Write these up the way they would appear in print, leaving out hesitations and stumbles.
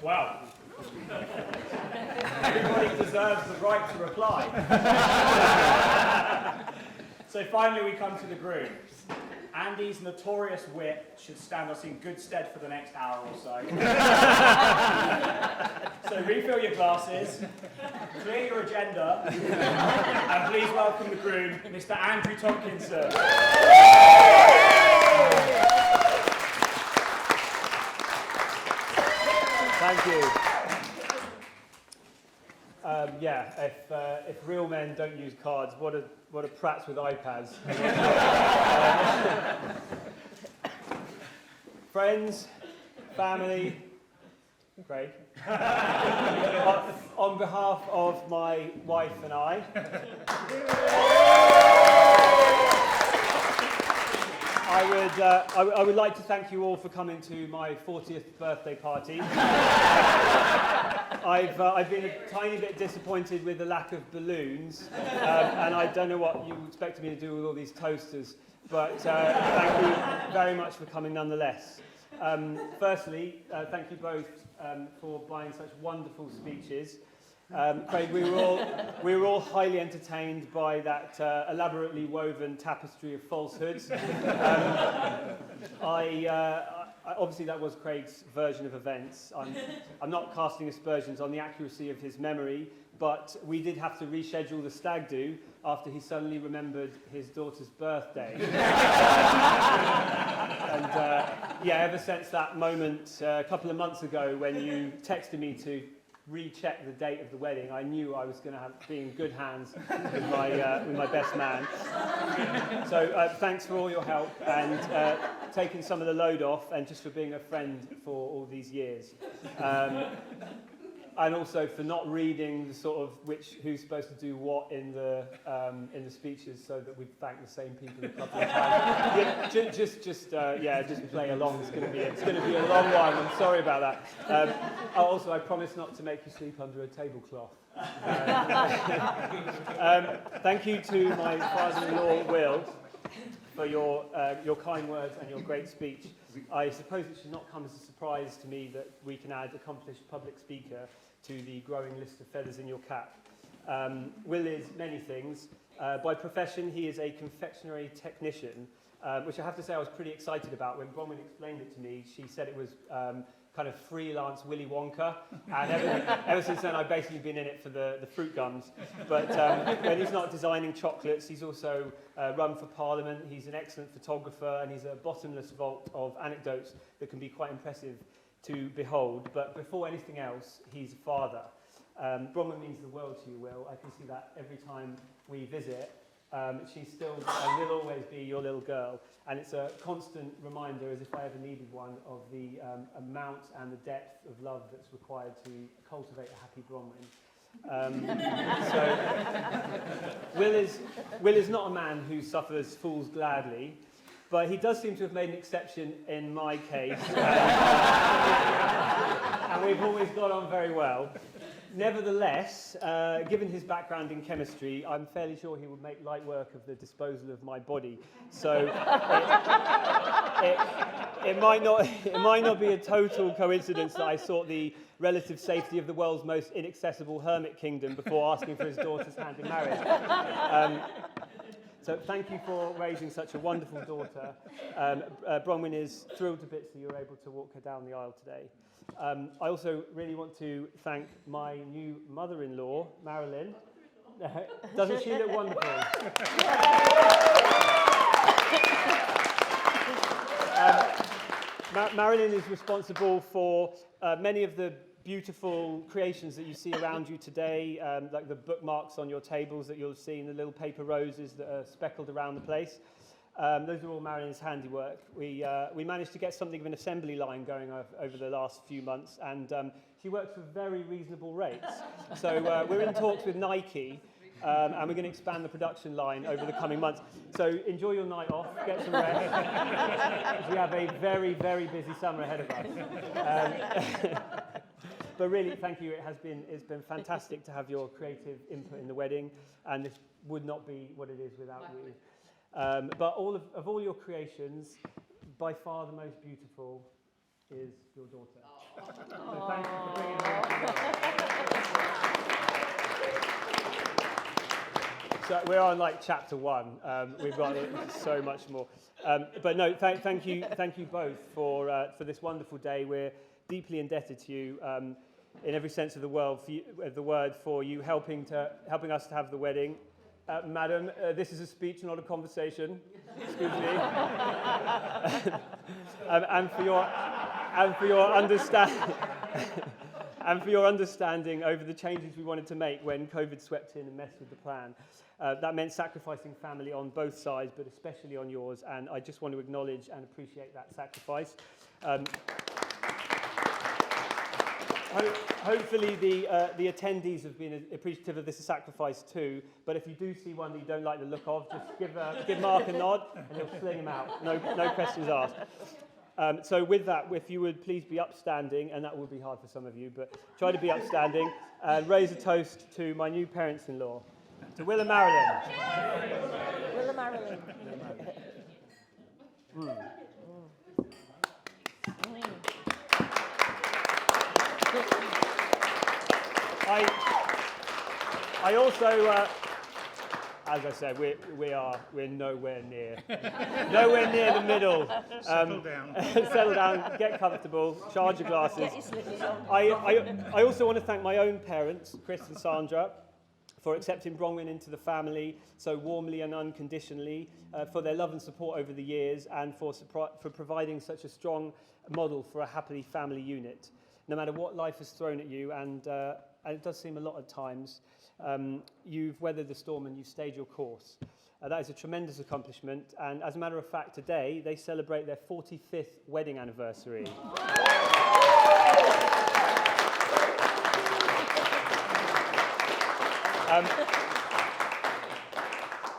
Well, everybody deserves the right to reply. So finally we come to the grooms. Andy's notorious wit should stand us in good stead for the next hour or so. So refill your glasses, clear your agenda, and please welcome the groom, Mr. Andrew Tompkinson. Thank you. If real men don't use cards, what are prats with iPads? Friends, family, Craig. On behalf of my wife and I would like to thank you all for coming to my 40th birthday party. I've been a tiny bit disappointed with the lack of balloons, and I don't know what you expected me to do with all these toasters, but thank you very much for coming nonetheless. Firstly, thank you both for buying such wonderful speeches. Craig, we were all highly entertained by that elaborately woven tapestry of falsehoods. Obviously, that was Craig's version of events. I'm not casting aspersions on the accuracy of his memory, but we did have to reschedule the stag do after he suddenly remembered his daughter's birthday. Ever since that moment a couple of months ago when you texted me to recheck the date of the wedding, I knew I was going to be in good hands with my best man. So thanks for all your help and taking some of the load off, and just for being a friend for all these years. And also for not reading the sort of who's supposed to do what in the speeches, so that we'd thank the same people a couple of times. Just play along. It's going to be a long one. I'm sorry about that. Also, I promise not to make you sleep under a tablecloth. Thank you to my father-in-law Will for your kind words and your great speech. I suppose it should not come as a surprise to me that we can add accomplished public speaker to the growing list of feathers in your cap. Will is many things. By profession, he is a confectionery technician, which I have to say I was pretty excited about. When Bronwyn explained it to me, she said it was kind of freelance Willy Wonka, and ever since then I've basically been in it for the fruit gums. But when he's not designing chocolates, he's also run for Parliament. He's an excellent photographer, and he's a bottomless vault of anecdotes that can be quite impressive to behold. But before anything else, he's a father. Bronwyn means the world to you, Will. I can see that every time we visit. She's still and will always be your little girl, and it's a constant reminder, as if I ever needed one, of the amount and the depth of love that's required to cultivate a happy Bronwyn. Will is not a man who suffers fools gladly, but he does seem to have made an exception in my case, and we've always got on very well. Nevertheless, given his background in chemistry, I'm fairly sure he would make light work of the disposal of my body. So it might not be a total coincidence that I sought the relative safety of the world's most inaccessible hermit kingdom before asking for his daughter's hand in marriage. So thank you for raising such a wonderful daughter. Bronwyn is thrilled to bits that you were able to walk her down the aisle today. I also really want to thank my new mother-in-law, Marilyn. Doesn't she look wonderful? Marilyn is responsible for many of the beautiful creations that you see around you today, like the bookmarks on your tables that you'll have seen, the little paper roses that are speckled around the place. Those are all Marilyn's handiwork. We managed to get something of an assembly line going over the last few months, and she works for very reasonable rates. So we're in talks with Nike, and we're going to expand the production line over the coming months. So enjoy your night off, get some rest. We have a very, very busy summer ahead of us. But really, thank you. It's been fantastic to have your creative input in the wedding, and this would not be what it is without you. But of all your creations, by far the most beautiful is your daughter. So thank you for bringing her today. So we're on like chapter 1. We've got so much more. But no, thank you both for this wonderful day. We're deeply indebted to you in every sense of the word for you helping us to have the wedding. Madam, this is a speech, not a conversation. Excuse me. And for your understanding over the changes we wanted to make when COVID swept in and messed with the plan. That meant sacrificing family on both sides, but especially on yours. And I just want to acknowledge and appreciate that sacrifice. Hopefully the attendees have been appreciative of this sacrifice too, but if you do see one that you don't like the look of, just give Mark a nod and he'll sling him out. No questions asked. So with that, if you would please be upstanding, and that will be hard for some of you, but try to be upstanding, and raise a toast to my new parents-in-law, to Will and Marilyn. Will and Marilyn. I also, as I said, we're nowhere near the middle. Settle down. Settle down, get comfortable, charge your glasses. Get your slippers on. I also want to thank my own parents, Chris and Sandra, for accepting Bronwyn into the family so warmly and unconditionally, for their love and support over the years, and for providing such a strong model for a happily family unit. No matter what life has thrown at you, and it does seem a lot at times, you've weathered the storm and you've stayed your course. That is a tremendous accomplishment, and as a matter of fact, today they celebrate their 45th wedding anniversary.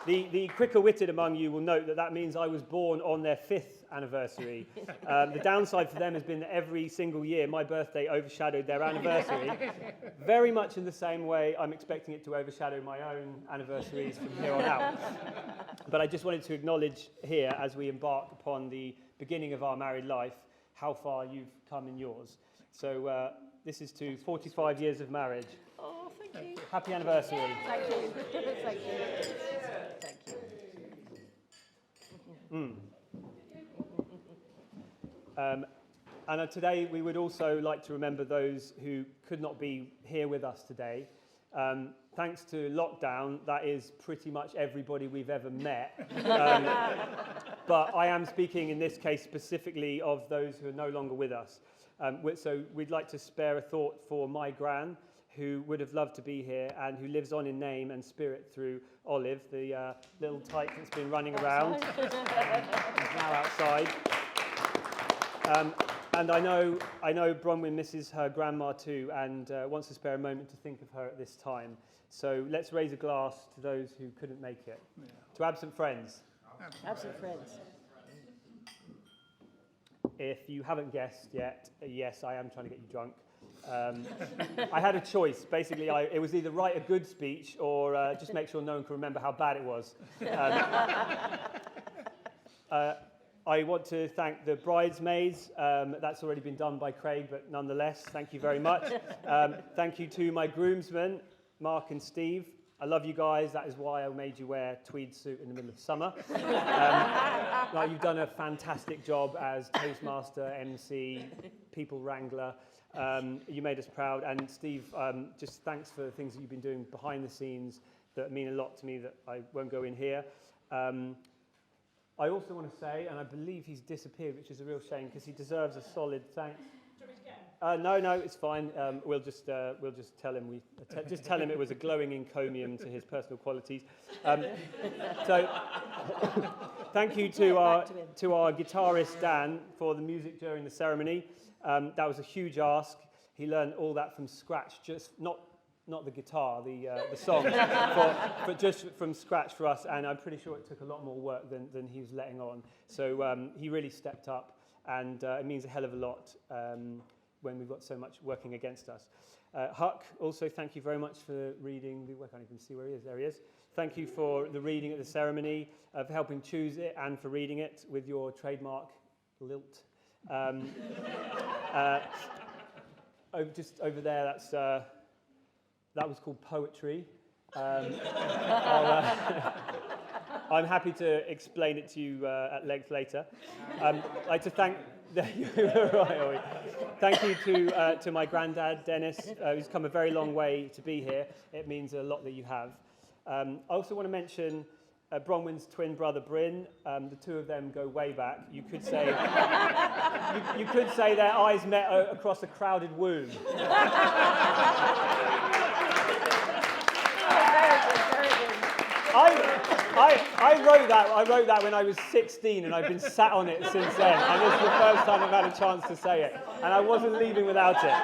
The quicker-witted among you will note that means I was born on their 5th anniversary. The downside for them has been that every single year my birthday overshadowed their anniversary. Very much in the same way I'm expecting it to overshadow my own anniversaries from here on out. But I just wanted to acknowledge here, as we embark upon the beginning of our married life, how far you've come in yours. So this is to 45 years of marriage. Oh, thank you. Happy anniversary. Thank you. Thank you. Thank you. And today we would also like to remember those who could not be here with us today. Thanks to lockdown, that is pretty much everybody we've ever met. But I am speaking in this case specifically of those who are no longer with us. So we'd like to spare a thought for my gran, who would have loved to be here and who lives on in name and spirit through Olive, the little tyke that's been running around. Is now outside. And I know Bronwyn misses her grandma too, and wants to spare a moment to think of her at this time. So let's raise a glass to those who couldn't make it. Yeah. To absent friends. Absent friends. If you haven't guessed yet, yes, I am trying to get you drunk. I had a choice. Basically, it was either write a good speech or just make sure no one can remember how bad it was. I want to thank the bridesmaids. That's already been done by Craig, but nonetheless, thank you very much. Thank you to my groomsmen, Mark and Steve. I love you guys. That is why I made you wear a tweed suit in the middle of summer. You've done a fantastic job as Toastmaster, MC, people wrangler. You made us proud. And Steve, just thanks for the things that you've been doing behind the scenes that mean a lot to me that I won't go in here. I also want to say, and I believe he's disappeared, which is a real shame because he deserves a solid thanks. No, it's fine. We'll just tell him tell him it was a glowing encomium to his personal qualities. So thank you to our guitarist Dan for the music during the ceremony. That was a huge ask. He learned all that from scratch, just not the guitar, the songs, but just from scratch for us. And I'm pretty sure it took a lot more work than he was letting on. So he really stepped up, and it means a hell of a lot when we've got so much working against us. Huck, also thank you very much for reading. I can't even see where he is. There he is. Thank you for the reading at the ceremony, for helping choose it, and for reading it with your trademark lilt. just over there, that was called poetry. I'm happy to explain it to you at length later. I'd like to thank. Right, Ollie. Thank you to my granddad, Dennis, who's come a very long way to be here. It means a lot that you have. I also want to mention Bronwyn's twin brother, Bryn. The two of them go way back. You could say, you could say their eyes met across a crowded womb. I wrote that when I was 16, and I've been sat on it since then. And this is the first time I've had a chance to say it, and I wasn't leaving without it.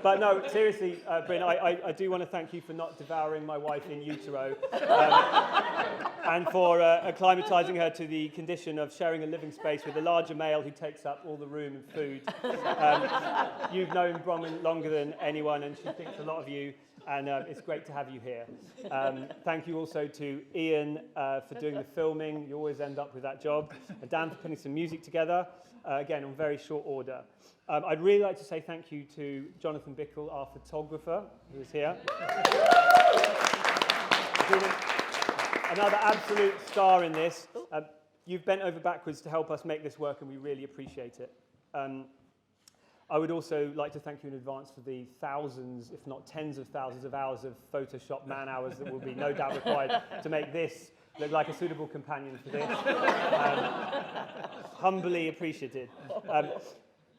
But no, seriously, Bryn, I do want to thank you for not devouring my wife in utero, and for acclimatising her to the condition of sharing a living space with a larger male who takes up all the room and food. You've known Bronwyn longer than anyone, and she thinks a lot of you, and it's great to have you here. Thank you also to Ian for doing the filming. You always end up with that job. And Dan for putting some music together, again, on very short order. I'd really like to say thank you to Jonathan Bickle, our photographer, who is here. Another absolute star in this. You've bent over backwards to help us make this work, and we really appreciate it. I would also like to thank you in advance for the thousands, if not tens of thousands of hours of Photoshop man hours that will be no doubt required to make this look like a suitable companion for this. Humbly appreciated.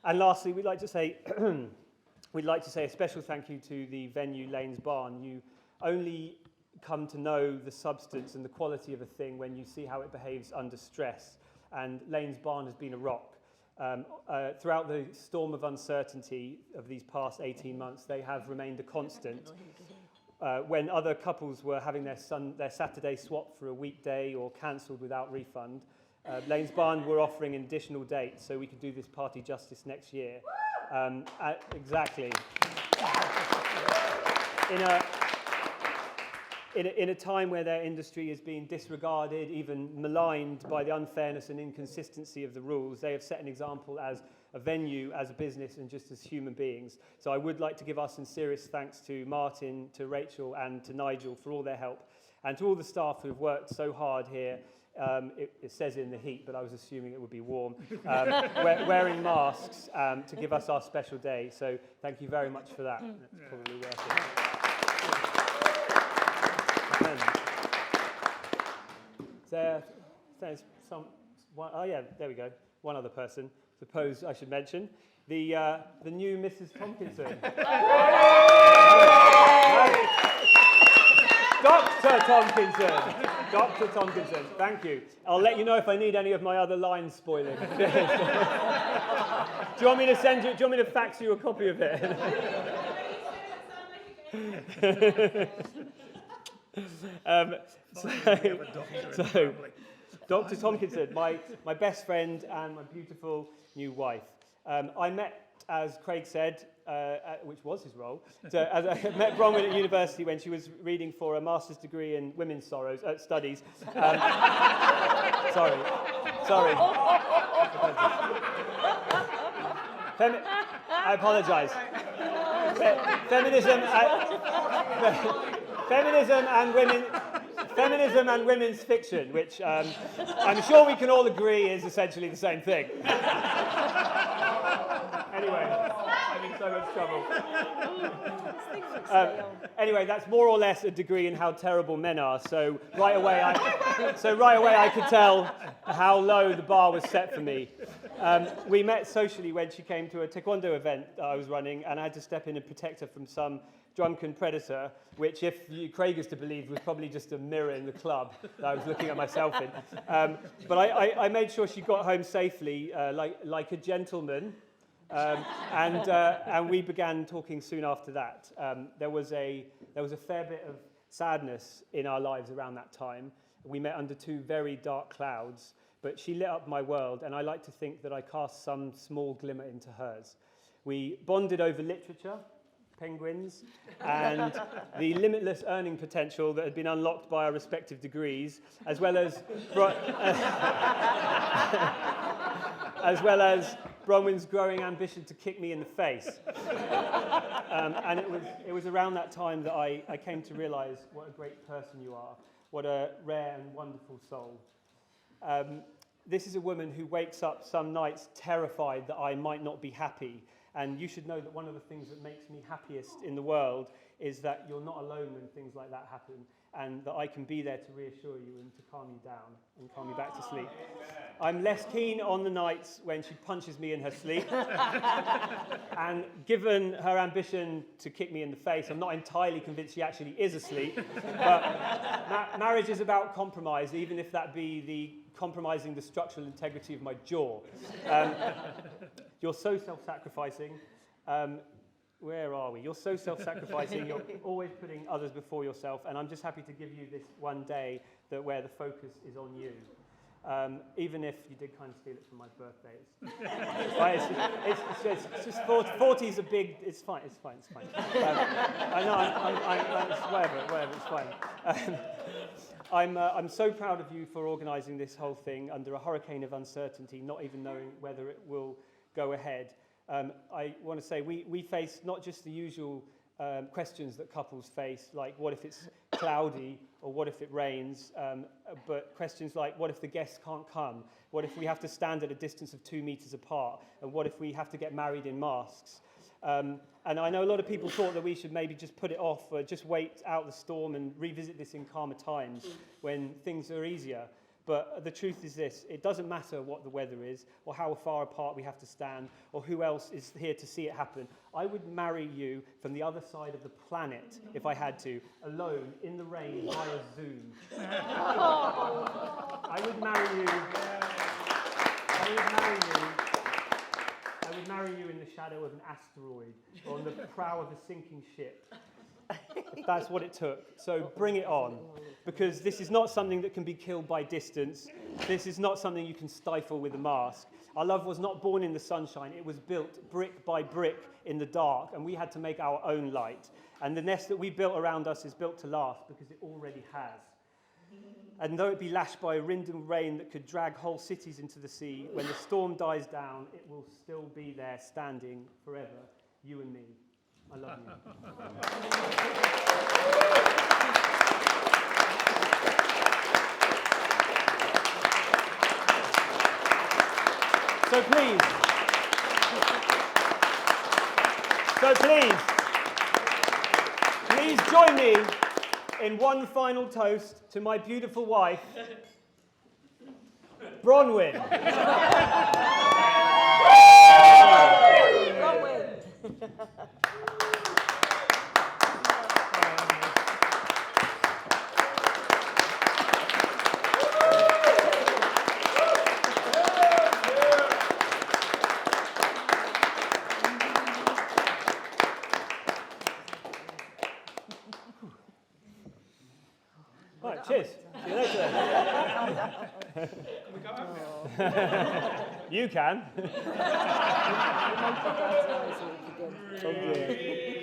And lastly, we'd like to say a special thank you to the venue Lane's Barn. You only come to know the substance and the quality of a thing when you see how it behaves under stress. And Lane's Barn has been a rock. Throughout the storm of uncertainty of these past 18 months, they have remained a constant. When other couples were having their Saturday swapped for a weekday or cancelled without refund, Lane's Barn were offering an additional date so we could do this party justice next year. Exactly. In a time where their industry is being disregarded, even maligned by the unfairness and inconsistency of the rules, they have set an example as a venue, as a business, and just as human beings. So I would like to give our sincerest thanks to Martin, to Rachel, and to Nigel for all their help, and to all the staff who have worked so hard here. It says in the heat, but I was assuming it would be warm, wearing masks to give us our special day. So thank you very much for that. That's probably worth it. There's oh yeah, there we go. One other person, suppose I should mention. The new Mrs. Tomkinson. Dr. Tomkinson. Dr. Tomkinson, thank you. I'll let you know if I need any of my other lines spoiling. Do you want me to send you? Do you want me to fax you a copy of it? So, Dr. Tomkinson, my best friend and my beautiful new wife. I met, as Craig said, which was his role, as I met Bronwyn at university when she was reading for a master's degree in women's studies. Sorry. I apologise. Feminism and women's fiction, which I'm sure we can all agree is essentially the same thing. Anyway, I'm in so much trouble. Anyway, that's more or less a degree in how terrible men are. So right away, I could tell how low the bar was set for me. We met socially when she came to a taekwondo event that I was running, and I had to step in and protect her from some drunken predator, which, if Craig is to believe, was probably just a mirror in the club that I was looking at myself in. But I made sure she got home safely, like a gentleman. And we began talking soon after that. There was a fair bit of sadness in our lives around that time. We met under two very dark clouds, but she lit up my world, and I like to think that I cast some small glimmer into hers. We bonded over literature, penguins, and the limitless earning potential that had been unlocked by our respective degrees, as well as Bronwyn's growing ambition to kick me in the face. And it was around that time that I came to realise what a great person you are, what a rare and wonderful soul. This is a woman who wakes up some nights terrified that I might not be happy. And you should know that one of the things that makes me happiest in the world is that you're not alone when things like that happen, and that I can be there to reassure you and to calm you down and calm you back to sleep. I'm less keen on the nights when she punches me in her sleep. And given her ambition to kick me in the face, I'm not entirely convinced she actually is asleep. But marriage is about compromise, even if that be compromising the structural integrity of my jaw. You're so self-sacrificing. Where are we? You're so self-sacrificing. You're always putting others before yourself. And I'm just happy to give you this one day where the focus is on you. Even if you did kind of steal it from my birthday. It's just 40 is a big... It's fine. I know, it's whatever, it's fine. I'm so proud of you for organising this whole thing under a hurricane of uncertainty, not even knowing whether it will go ahead. I want to say we face not just the usual questions that couples face, like what if it's cloudy or what if it rains, but questions like what if the guests can't come, what if we have to stand at a distance of 2 meters apart, and what if we have to get married in masks. And I know a lot of people thought that we should maybe just put it off, just wait out the storm and revisit this in calmer times when things are easier. But the truth is this, it doesn't matter what the weather is, or how far apart we have to stand, or who else is here to see it happen. I would marry you from the other side of the planet, if I had to, alone, in the rain, via Zoom. I would marry you in the shadow of an asteroid, or on the prow of a sinking ship. If that's what it took. So bring it on, because this is not something that can be killed by distance. This is not something you can stifle with a mask. Our love was not born in the sunshine. It was built brick by brick in the dark, and we had to make our own light. And the nest that we built around us is built to last, because it already has. And though it be lashed by a wind and rain that could drag whole cities into the sea, when the storm dies down, it will still be there standing forever, you and me. I love you. So please join me in one final toast to my beautiful wife, Bronwyn. Bronwyn. Right, cheers. See you later. Can we go home now? You can. You make the dance noise all together. Oh dear.